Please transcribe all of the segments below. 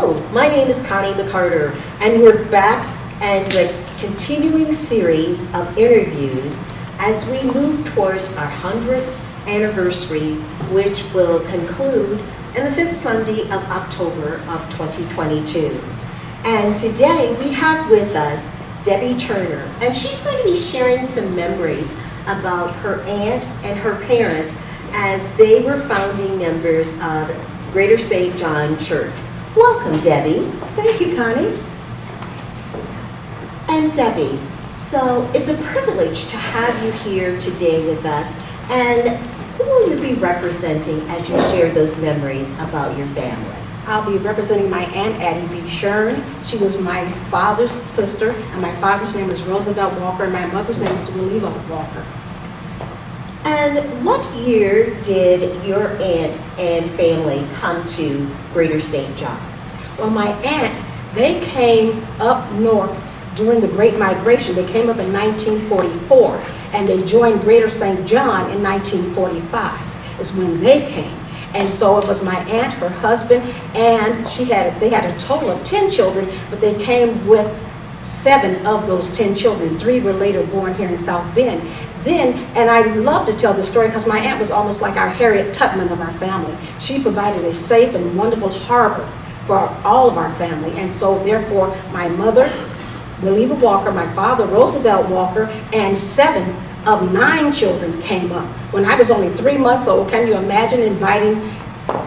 Hello, my name is Connie McCarter, and we're back and the continuing series of interviews as we move towards our 100th anniversary, which will conclude in the fifth Sunday of October of 2022. And today we have with us Debbie Turner, and she's going to be sharing some memories about her aunt and her parents as they were founding members of Greater St. John Church. Welcome, Debbie. Thank you, Connie. And Debbie, so it's a privilege to have you here today with us. And who will you be representing as you share those memories about your family? I'll be representing my Aunt Addie B. Shern. She was my father's sister, and my father's name is Roosevelt Walker, and my mother's name is Relieva Walker. And what year did your aunt and family come to Greater St. John? Well, my aunt, they came up north during the Great Migration. They came up in 1944, and they joined Greater St. John in 1945 is when they came. And so it was my aunt, her husband, and they had a total of 10 children, but they came with 7 of those 10 children. 3 were later born here in South Bend. And I love to tell the story because my aunt was almost like our Harriet Tubman of our family. She provided a safe and wonderful harbor for all of our family. And so therefore, my mother, Relieva Walker, my father, Roosevelt Walker, and 7 of 9 children came up. When I was only 3 months old, can you imagine inviting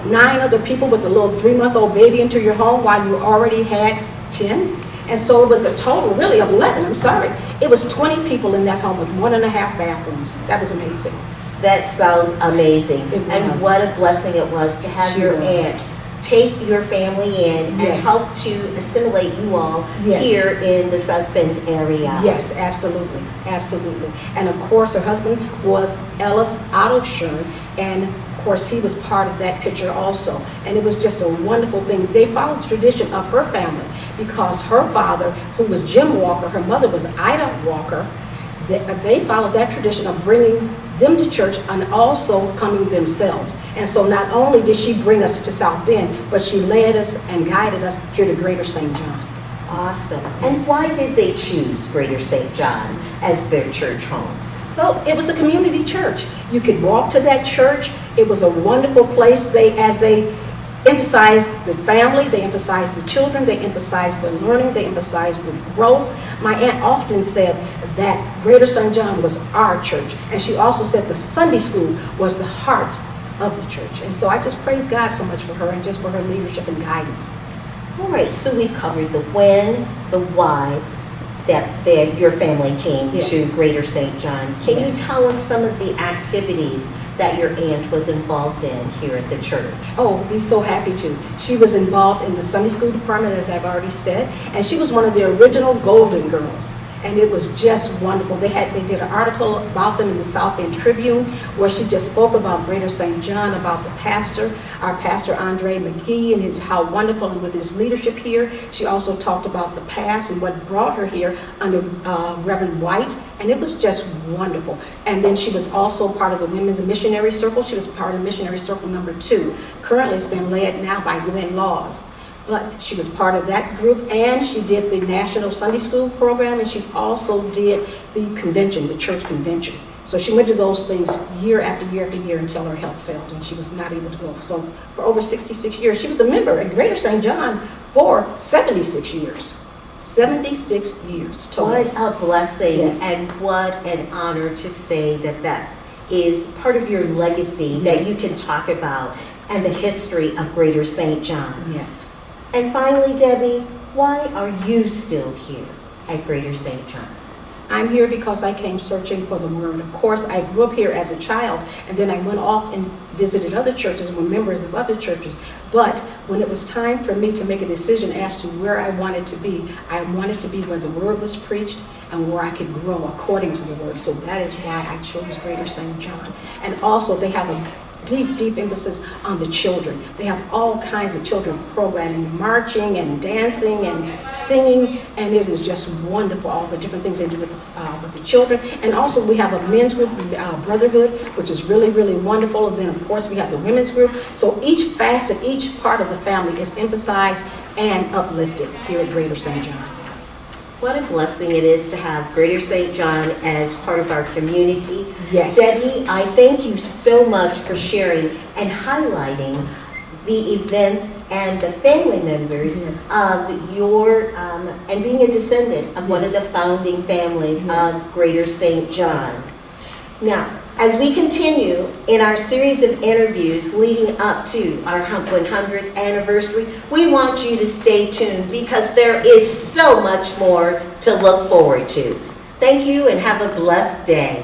9 other people with a little 3-month-old baby into your home while you already had 10? And so it was a total, really, of 11, I'm sorry. It was 20 people in that home with 1.5 bathrooms. That was amazing. That sounds amazing. And was. what a blessing it was to have She your was. aunt take your family in and Yes. help to assimilate you all Yes. here in the South Bend area. Yes, absolutely, absolutely. And of course, her husband was Ellis Otto Shern, and of course, he was part of that picture also. And it was just a wonderful thing. They followed the tradition of her family because her father, who was Jim Walker, her mother was Ida Walker, they followed that tradition of bringing them to church and also coming themselves. And so not only did she bring us to South Bend, but she led us and guided us here to Greater St. John. Awesome. And why did they choose Greater St. John as their church home? Well, it was a community church. You could walk to that church. It was a wonderful place. As they emphasized the family, they emphasized the children, they emphasized the learning, they emphasized the growth. My aunt often said that Greater St. John was our church. And she also said the Sunday school was the heart of the church. And so I just praise God so much for her and just for her leadership and guidance. All right, so we've covered the when, the why, that your family came Yes. to Greater St. John. Can Yes. you tell us some of the activities that your aunt was involved in here at the church? Oh, we'd be so happy to. She was involved in the Sunday school department, as I've already said, and she was one of the original Golden Girls. And it was just wonderful. They did an article about them in the South Bend Tribune where she just spoke about Greater St. John, about the pastor, our pastor Andre McGee, and how wonderful and with his leadership here. She also talked about the past and what brought her here under Reverend White, and it was just wonderful. And then she was also part of the Women's Missionary Circle. She was part of Missionary Circle number 2. Currently it's been led now by Gwen Laws. But she was part of that group, and she did the National Sunday School program, and she also did the convention, the church convention. So she went to those things year after year after year until her health failed, and she was not able to go. So for over 66 years, she was a member at Greater St. John for 76 years. 76 years total. What a blessing, Yes. and what an honor to say that is part of your legacy that Yes. you can talk about and the history of Greater St. John. Yes. And finally, Debbie, why are you still here at Greater St. John? I'm here because I came searching for the Word. Of course, I grew up here as a child, and then I went off and visited other churches and were members of other churches. But when it was time for me to make a decision as to where I wanted to be, I wanted to be where the Word was preached and where I could grow according to the Word. So that is why I chose Greater St. John. And also, they have a deep emphasis on the children. They have all kinds of children programming, marching and dancing and singing, and it is just wonderful, all the different things they do with the children. And also we have a men's group, Brotherhood, which is really, really wonderful. And then of course we have the women's group. So each facet, each part of the family is emphasized and uplifted here at Greater St. John. What a blessing it is to have Greater St. John as part of our community. Yes. Debbie, I thank you so much for sharing and highlighting the events and the family members Yes. of your, and being a descendant of one of the founding families Yes. of Greater St. John. Now, as we continue in our series of interviews leading up to our 100th anniversary, we want you to stay tuned because there is so much more to look forward to. Thank you and have a blessed day.